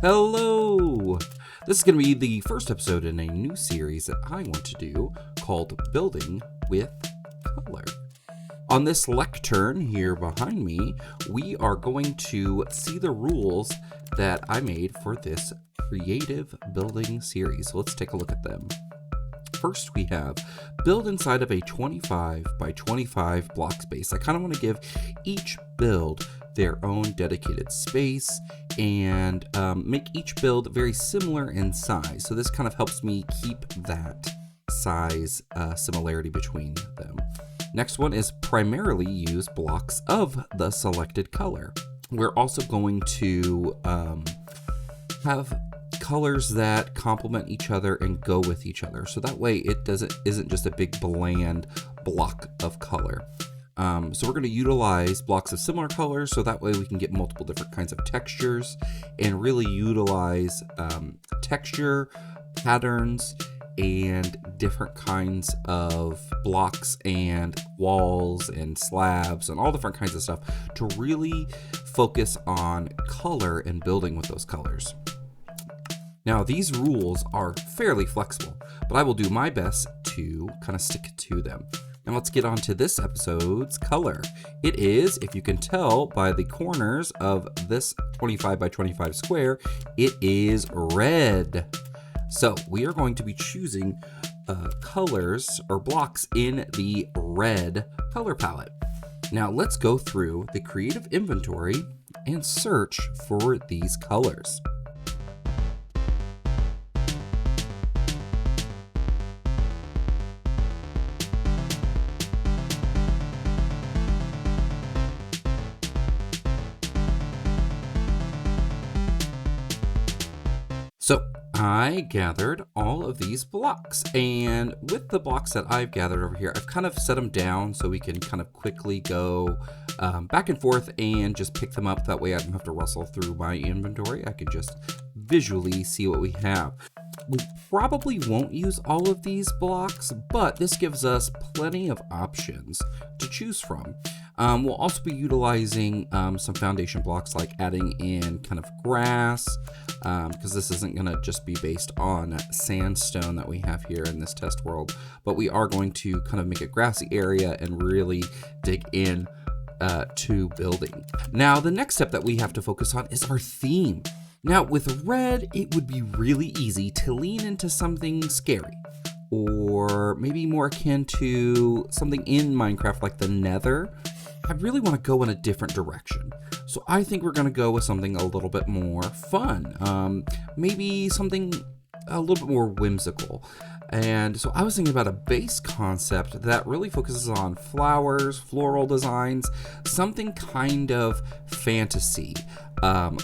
Hello! This is going to be the first episode in a new series that I want to do called Building with Color. On this lectern here behind me, we are going to see the rules that I made for this creative building series. So let's take a look at them. First, we have build inside of a 25 by 25 block space. I kind of want to give each build their own dedicated space and make each build very similar in size. So this kind of helps me keep that size similarity between them. Next one is primarily use blocks of the selected color. We're also going to have colors that complement each other and go with each other. So that way it isn't just a big bland block of color. So we're going to utilize blocks of similar colors so that way we can get multiple different kinds of textures and really utilize texture, patterns, and different kinds of blocks and walls and slabs and all different kinds of stuff to really focus on color and building with those colors. Now, these rules are fairly flexible, but I will do my best to kind of stick to them. Now let's get on to this episode's color. It is, if you can tell by the corners of this 25 by 25 square, it is red. So we are going to be choosing colors or blocks in the red color palette. Now let's go through the creative inventory and search for these colors. So I gathered all of these blocks, and with the blocks that I've gathered over here, I've kind of set them down so we can kind of quickly go back and forth and just pick them up. That way I don't have to rustle through my inventory. I can just visually see what we have. We probably won't use all of these blocks, but this gives us plenty of options to choose from. We'll also be utilizing some foundation blocks, like adding in kind of grass, because this isn't going to just be based on sandstone that we have here in this test world, but we are going to kind of make a grassy area and really dig in to building. Now, the next step that we have to focus on is our theme. Now, with red, it would be really easy to lean into something scary, or maybe more akin to something in Minecraft like the Nether. I really want to go in a different direction. So I think we're going to go with something a little bit more fun. Maybe something a little bit more whimsical. And so I was thinking about a base concept that really focuses on flowers, floral designs, something kind of fantasy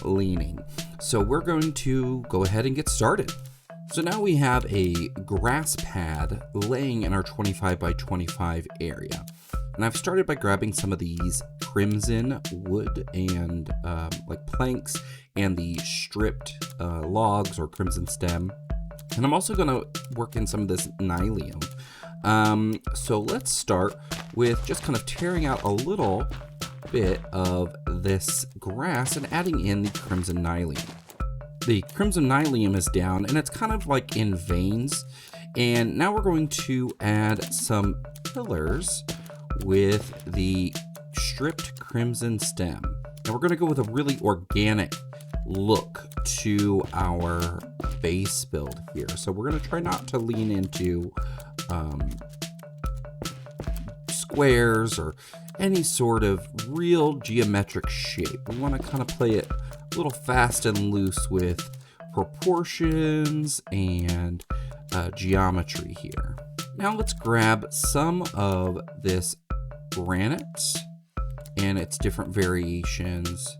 leaning. So we're going to go ahead and get started. So now we have a grass pad laying in our 25 by 25 area. And I've started by grabbing some of these crimson wood and like planks and the stripped logs or crimson stem. And I'm also going to work in some of this nylium. So let's start with just kind of tearing out a little bit of this grass and adding in the crimson nylium. The crimson nylium is down and it's kind of like in veins. And now we're going to add some pillars with the stripped crimson stem. And we're going to go with a really organic look to our base build here. So we're going to try not to lean into squares or any sort of real geometric shape. We want to kind of play it a little fast and loose with proportions and geometry here. Now let's grab some of this granite and its different variations.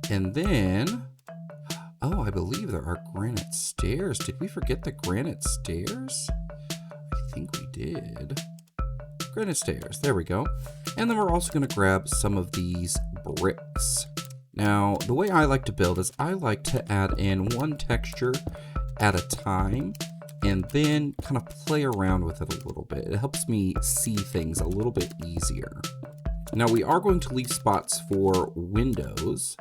And then, oh, I believe there are granite stairs. Did we forget the granite stairs? I think we did. Granite stairs, there we go. And then we're also going to grab some of these bricks. Now, the way I like to build is I like to add in one texture at a time and then kind of play around with it a little bit. It helps me see things a little bit easier. Now we are going to leave spots for windows,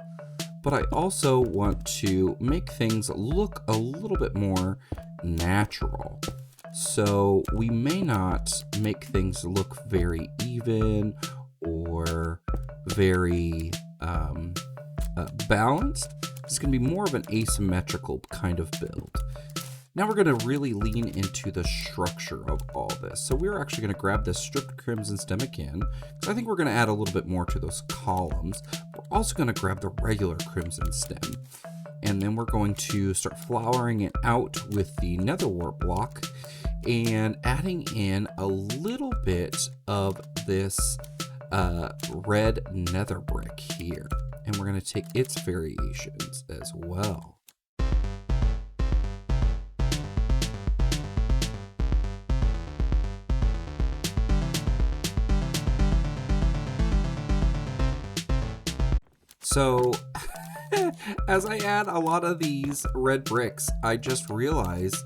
but I also want to make things look a little bit more natural. So we may not make things look very even or very balanced. It's going to be more of an asymmetrical kind of build. Now we're going to really lean into the structure of all this. So we're actually going to grab this stripped crimson stem again, because I think we're going to add a little bit more to those columns. We're also going to grab the regular crimson stem, and then we're going to start flowering it out with the nether wart block and adding in a little bit of this red nether brick here. And we're going to take its variations as well. So as I add a lot of these red bricks, I just realized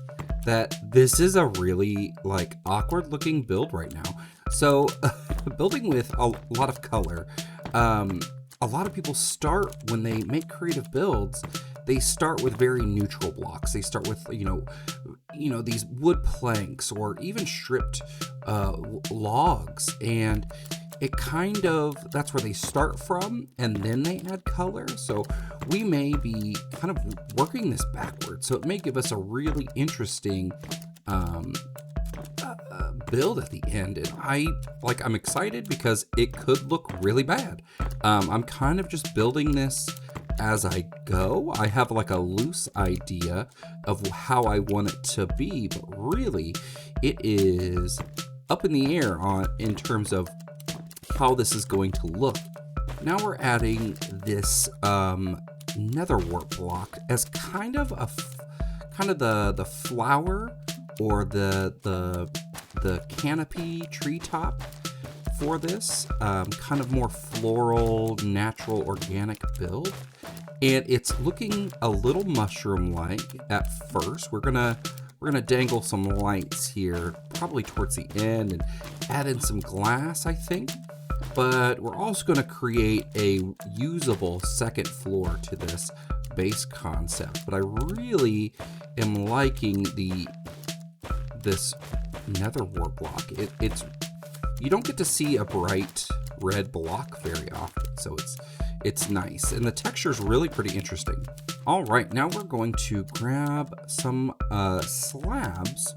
that this is a really like awkward looking build right now. So building with a lot of color, a lot of people start when they make creative builds, they start with very neutral blocks. They start with, you know, these wood planks or even stripped logs, and it kind of, that's where they start from, and then they add color. So we may be kind of working this backwards. So it may give us a really interesting build at the end. And I'm excited because it could look really bad. I'm kind of just building this as I go. I have like a loose idea of how I want it to be, but really it is up in the air in terms of how this is going to look. Now we're adding this nether wart block as kind of the flower or the canopy treetop for this kind of more floral, natural, organic build. And it's looking a little mushroom-like at first. We're gonna dangle some lights here, probably towards the end, and add in some glass, I think. But we're also going to create a usable second floor to this base concept. But I really am liking this nether wart block. It's you don't get to see a bright red block very often, so it's nice, and the texture is really pretty interesting. All right, now we're going to grab some slabs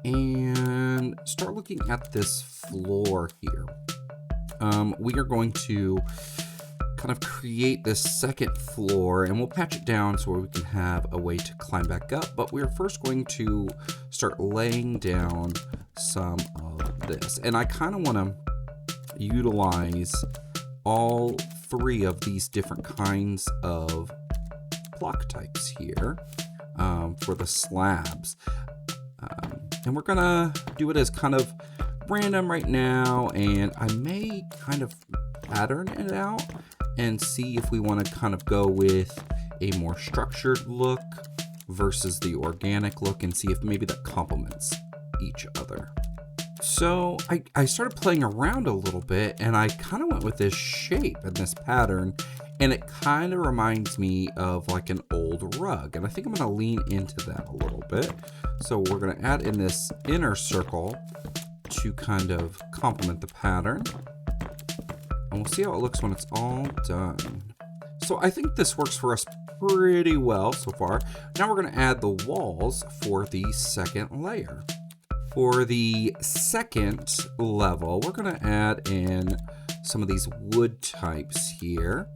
and start looking at this floor here. We are going to kind of create this second floor, and we'll patch it down so we can have a way to climb back up, but we're first going to start laying down some of this. And I kind of want to utilize all three of these different kinds of block types here for the slabs. And we're gonna do it as kind of random right now, and I may kind of pattern it out and see if we want to kind of go with a more structured look versus the organic look, and see if maybe that complements each other. So I started playing around a little bit, and I kind of went with this shape and this pattern, and it kind of reminds me of like an old rug, and I think I'm going to lean into that a little bit. So we're going to add in this inner circle to kind of complement the pattern, and we'll see how it looks when it's all done. So I think this works for us pretty well so far. Now we're going to add the walls for the second layer. For the second level, we're going to add in some of these wood types here,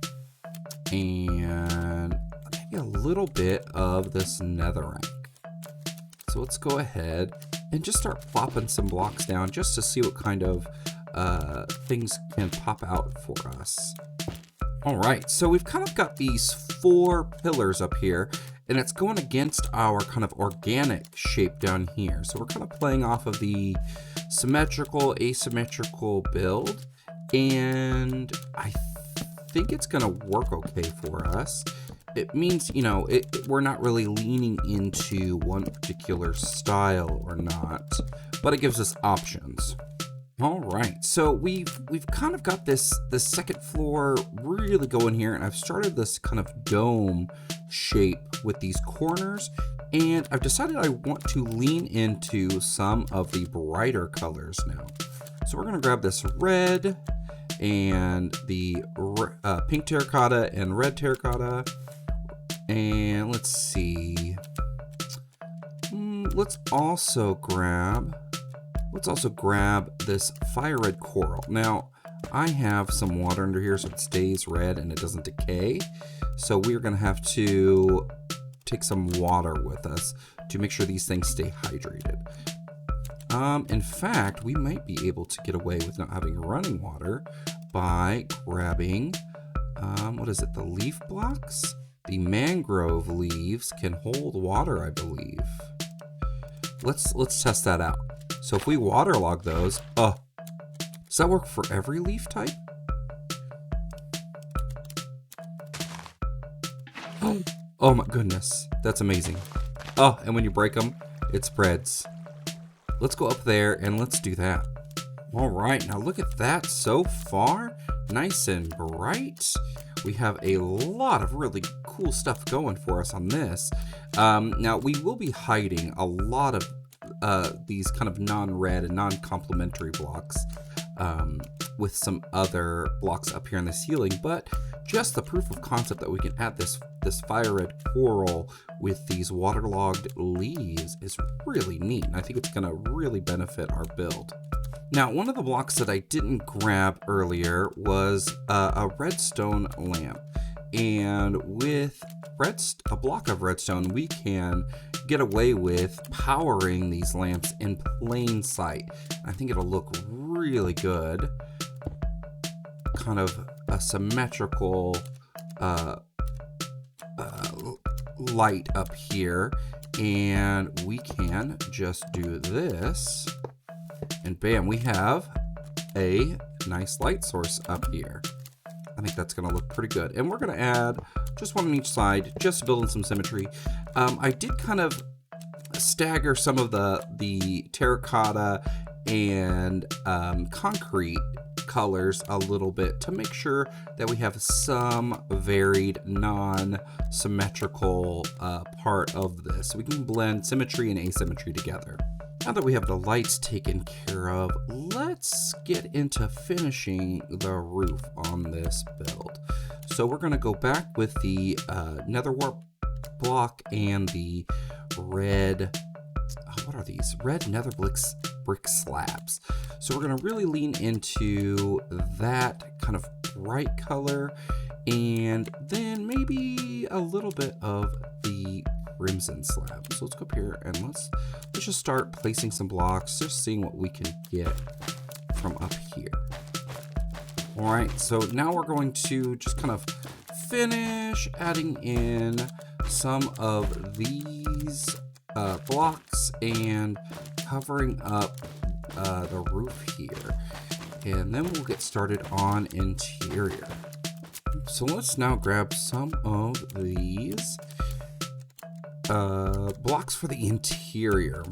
and maybe a little bit of this netherrack. So let's go ahead and just start plopping some blocks down just to see what kind of things can pop out for us. All right, so we've kind of got these 4 pillars up here, and it's going against our kind of organic shape down here. So we're kind of playing off of the symmetrical, asymmetrical build, and I think it's gonna work okay for us. It means, you know, we're not really leaning into one particular style or not, but it gives us options. All right, so we've kind of got this second floor really going here, and I've started this kind of dome shape with these corners, and I've decided I want to lean into some of the brighter colors now. So we're gonna grab this red and the pink terracotta and red terracotta, and let's see. Let's also grab this fire red coral. Now, I have some water under here so it stays red and it doesn't decay. So we're gonna have to take some water with us to make sure these things stay hydrated. In fact, we might be able to get away with not having running water by grabbing, what is it, the leaf blocks? The mangrove leaves can hold water, I believe. Let's test that out. So if we waterlog those, does that work for every leaf type? Oh my goodness, that's amazing. Oh, and when you break them, it spreads. Let's go up there and let's do that. All right, now look at that so far. Nice and bright. We have a lot of really cool stuff going for us on this. Now we will be hiding a lot of these kind of non-red and non-complementary blocks with some other blocks up here in the ceiling, but just the proof of concept that we can add this fire red coral with these waterlogged leaves is really neat. I think it's going to really benefit our build. Now, one of the blocks that I didn't grab earlier was a redstone lamp. And with a block of redstone, we can get away with powering these lamps in plain sight. I think it'll look really good. Kind of a symmetrical light up here. And we can just do this. And bam, we have a nice light source up here. I think that's gonna look pretty good. And we're gonna add just one on each side, just to build in some symmetry. I did kind of stagger some of the terracotta and concrete colors a little bit to make sure that we have some varied non-symmetrical part of this. So we can blend symmetry and asymmetry together. Now that we have the lights taken care of, let's get into finishing the roof on this build. So we're going to go back with the nether wart block and the red, what are these? Red nether brick slabs. So we're going to really lean into that kind of bright color and then maybe a little bit of the crimson slab. So let's go up here and let's just start placing some blocks, just seeing what we can get from up here. All right, so now we're going to just kind of finish adding in some of these blocks and covering up the roof here. And then we'll get started on interior. So let's now grab some of these blocks for the interior.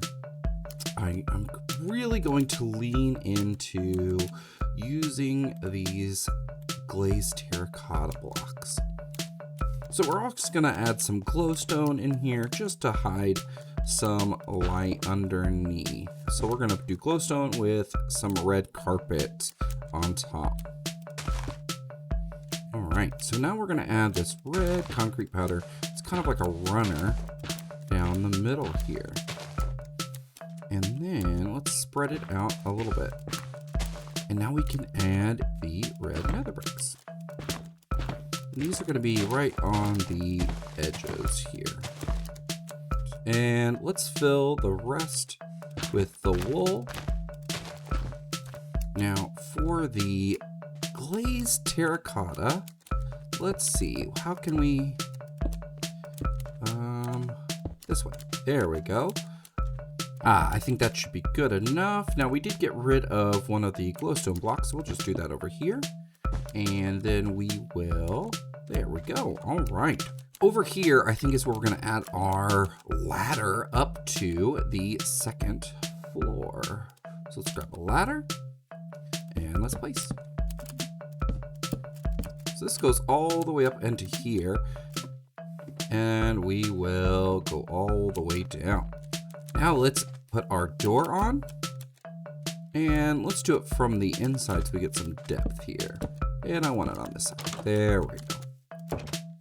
I'm really going to lean into using these glazed terracotta blocks. So we're also going to add some glowstone in here just to hide some light underneath. So we're going to do glowstone with some red carpet on top. All right, so now we're going to add this red concrete powder. It's kind of like a runner down the middle here. And then let's spread it out a little bit. And now we can add the red nether bricks. And these are going to be right on the edges here. And let's fill the rest with the wool. Now for the glazed terracotta, let's see, how can we, this way, there we go. I think that should be good enough. Now we did get rid of one of the glowstone blocks, so we'll just do that over here. And then we will, there we go, all right. Over here, I think is where we're gonna add our ladder up to the second floor. So let's grab a ladder And let's place. So this goes all the way up into here. And we will go all the way down. Now let's put our door on. And let's do it from the inside so we get some depth here. And I want it on this side. There we go.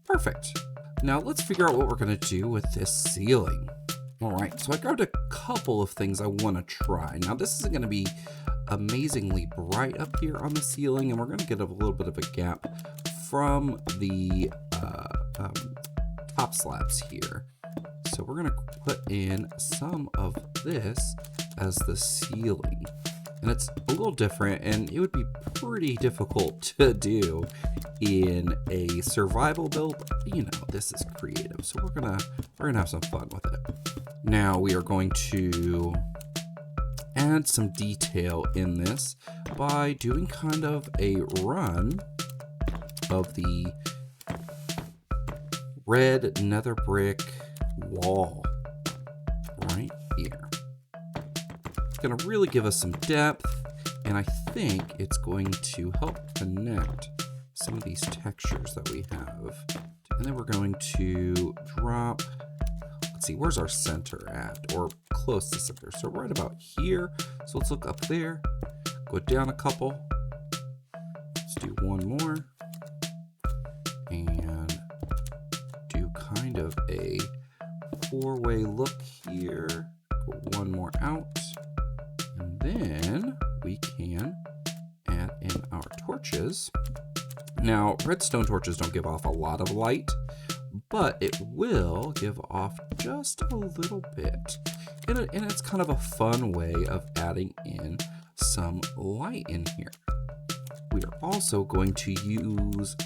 Perfect. Now let's figure out what we're gonna do with this ceiling. All right, so I grabbed a couple of things I wanna try. Now this isn't gonna be amazingly bright up here on the ceiling, and we're gonna get a little bit of a gap from the top slabs here. So we're gonna put in some of this as the ceiling. And it's a little different, and it would be pretty difficult to do in a survival build, but you know, this is creative. So we're gonna have some fun with it. Now we are going to add some detail in this by doing kind of a run of the red nether brick wall right here. It's going to really give us some depth, and I think it's going to help connect some of these textures that we have. And then we're going to drop, let's see, where's our center at, or close to center? So right about here. So let's look up there, go down a couple. Let's do one more. And do kind of a four-way look here. Go one more out. And then we can add in our torches. Now, redstone torches don't give off a lot of light, but it will give off just a little bit. And it's kind of a fun way of adding in some light in here. We are also going to use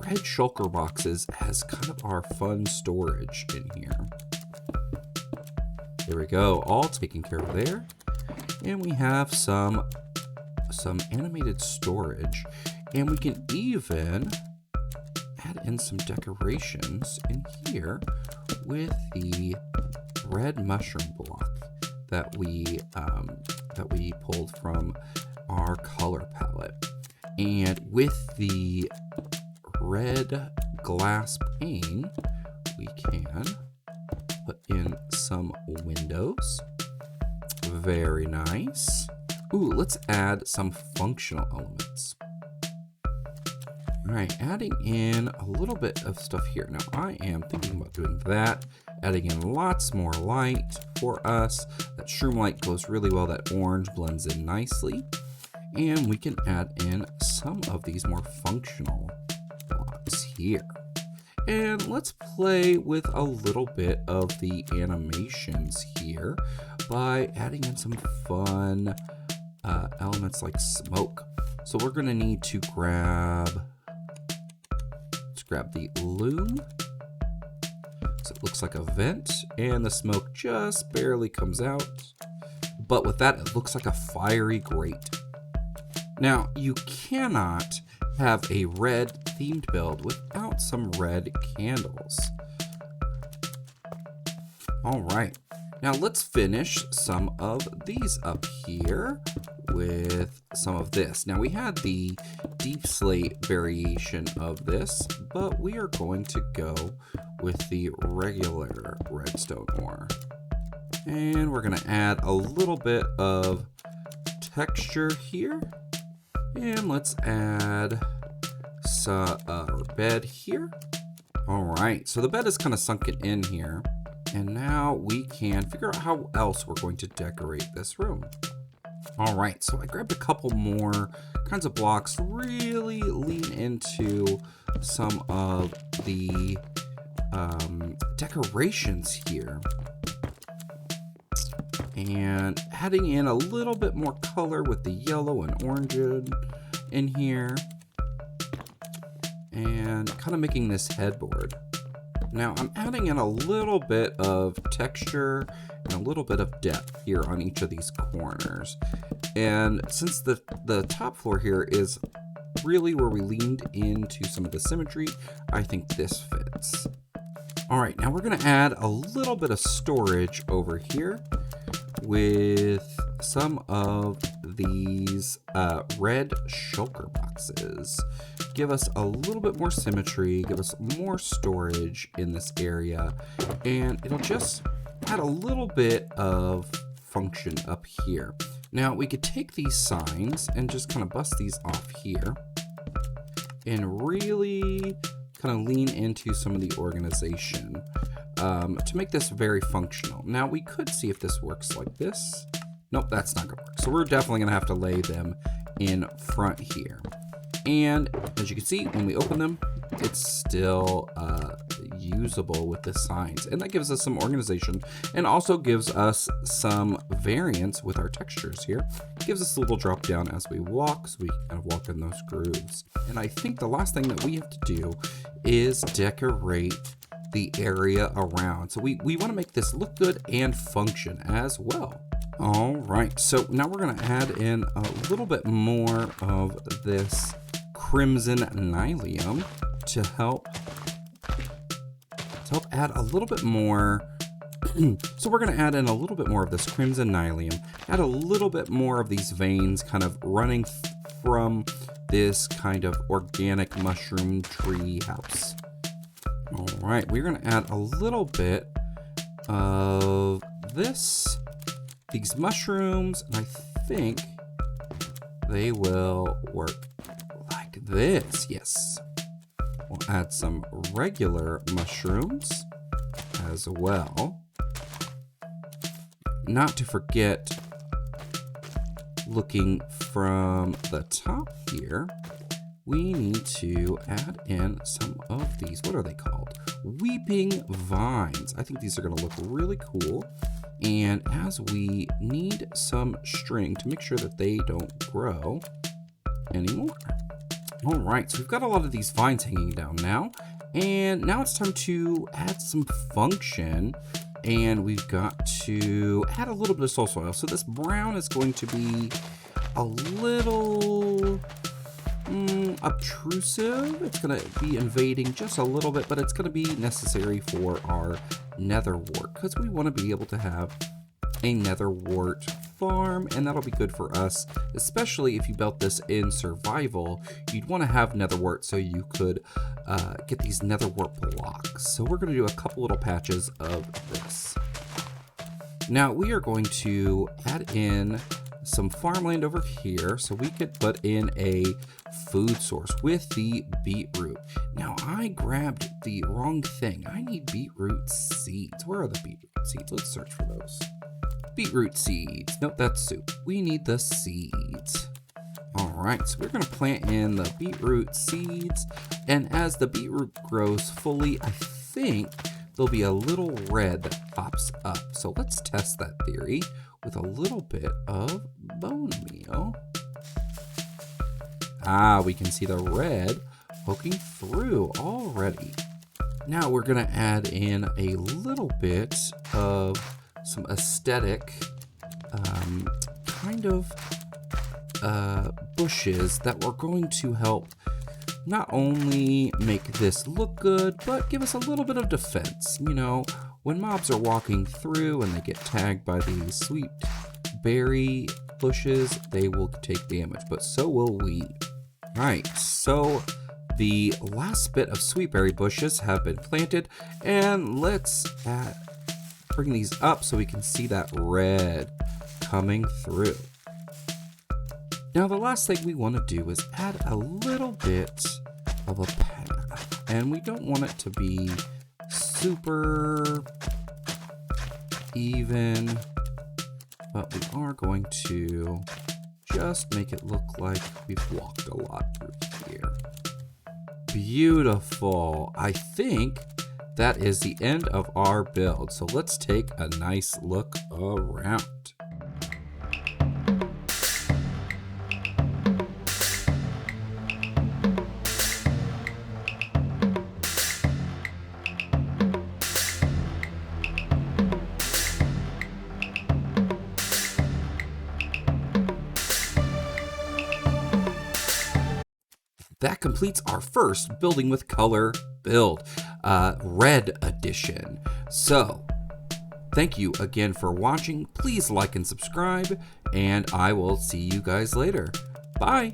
red shulker boxes as kind of our fun storage in here. There we go, all taken care of there. And we have some animated storage, and we can even add in some decorations in here with the red mushroom block that we pulled from our color palette. And with the red glass pane, we can put in some windows. Very nice. Ooh, let's add some functional elements. All right, adding in a little bit of stuff here. Now I am thinking about doing that, adding in lots more light for us. That shroom light goes really well. That orange blends in nicely. And we can add in some of these more functional blocks here. And let's play with a little bit of the animations here by adding in some fun elements like smoke. So we're gonna need to grab the loom. So it looks like a vent, and the smoke just barely comes out. But with that, it looks like a fiery grate. Now, you cannot have a red themed build without some red candles. All right, now let's finish some of these up here with some of this. Now we had the deep slate variation of this, but we are going to go with the regular redstone ore. And we're gonna add a little bit of texture here. And let's add our bed here. All right, so the bed is kind of sunken in here. And now we can figure out how else we're going to decorate this room. All right, so I grabbed a couple more kinds of blocks, really lean into some of the decorations here. And adding in a little bit more color with the yellow and orange in here. And kind of making this headboard. Now I'm adding in a little bit of texture and a little bit of depth here on each of these corners. And since the top floor here is really where we leaned into some of the symmetry, I think this fits. All right, now we're gonna add a little bit of storage over here with some of these red shulker boxes. Give us a little bit more symmetry, give us more storage in this area, and it'll just add a little bit of function up here. Now we could take these signs and just kind of bust these off here and really kind of lean into some of the organization to make this very functional. Now we could see if this works like this. Nope, that's not gonna work. So we're definitely gonna have to lay them in front here. And as you can see, when we open them, it's still usable with the signs. And that gives us some organization and also gives us some variance with our textures here. It gives us a little drop down as we walk, so we can kind of walk in those grooves. And I think the last thing that we have to do is decorate the area around. So we want to make this look good and function as well. All right, so now we're gonna add in a little bit more of this crimson nylium to help add a little bit more. So we're gonna add in a little bit more of this crimson nylium, add a little bit more of these veins kind of running from this kind of organic mushroom tree house. All right, we're gonna add a little bit of these mushrooms, and I think they will work like this. Yes. We'll add some regular mushrooms as well. Not to forget, looking from the top here, we need to add in some of these, what are they called? Weeping vines. I think these are gonna look really cool. And as we need some string to make sure that they don't grow anymore. All right, so we've got a lot of these vines hanging down now. And now it's time to add some function. And we've got to add a little bit of soul soil. So this brown is going to be a little obtrusive. It's going to be invading just a little bit, but it's going to be necessary for our nether wart because we want to be able to have a nether wart farm, and that'll be good for us, especially if you built this in survival. You'd want to have nether wart so you could get these nether wart blocks. So we're going to do a couple little patches of this. Now we are going to add in some farmland over here so we could put in a food source with the beetroot. Now I grabbed the wrong thing. I need beetroot seeds. Where are the beetroot seeds? Let's search for those. Beetroot seeds. Nope, that's soup. We need the seeds. All right, so we're gonna plant in the beetroot seeds, and as the beetroot grows fully, I think there'll be a little red that pops up. So let's test that theory with a little bit of bone meal. Ah, we can see the red poking through already. Now we're gonna add in a little bit of some aesthetic kind of bushes that were going to help not only make this look good, but give us a little bit of defense. You know, when mobs are walking through and they get tagged by these sweet berry bushes, they will take damage, but so will we. Right, so the last bit of sweet berry bushes have been planted, and let's bring these up so we can see that red coming through. Now the last thing we want to do is add a little bit of a path, and we don't want it to be super even, but we are going to just make it look like we've walked a lot through here. Beautiful. I think that is the end of our build, so let's take a nice look around. That completes our first building with color build, red edition. So Thank you again for watching. Please like and subscribe, and I will see you guys later. Bye.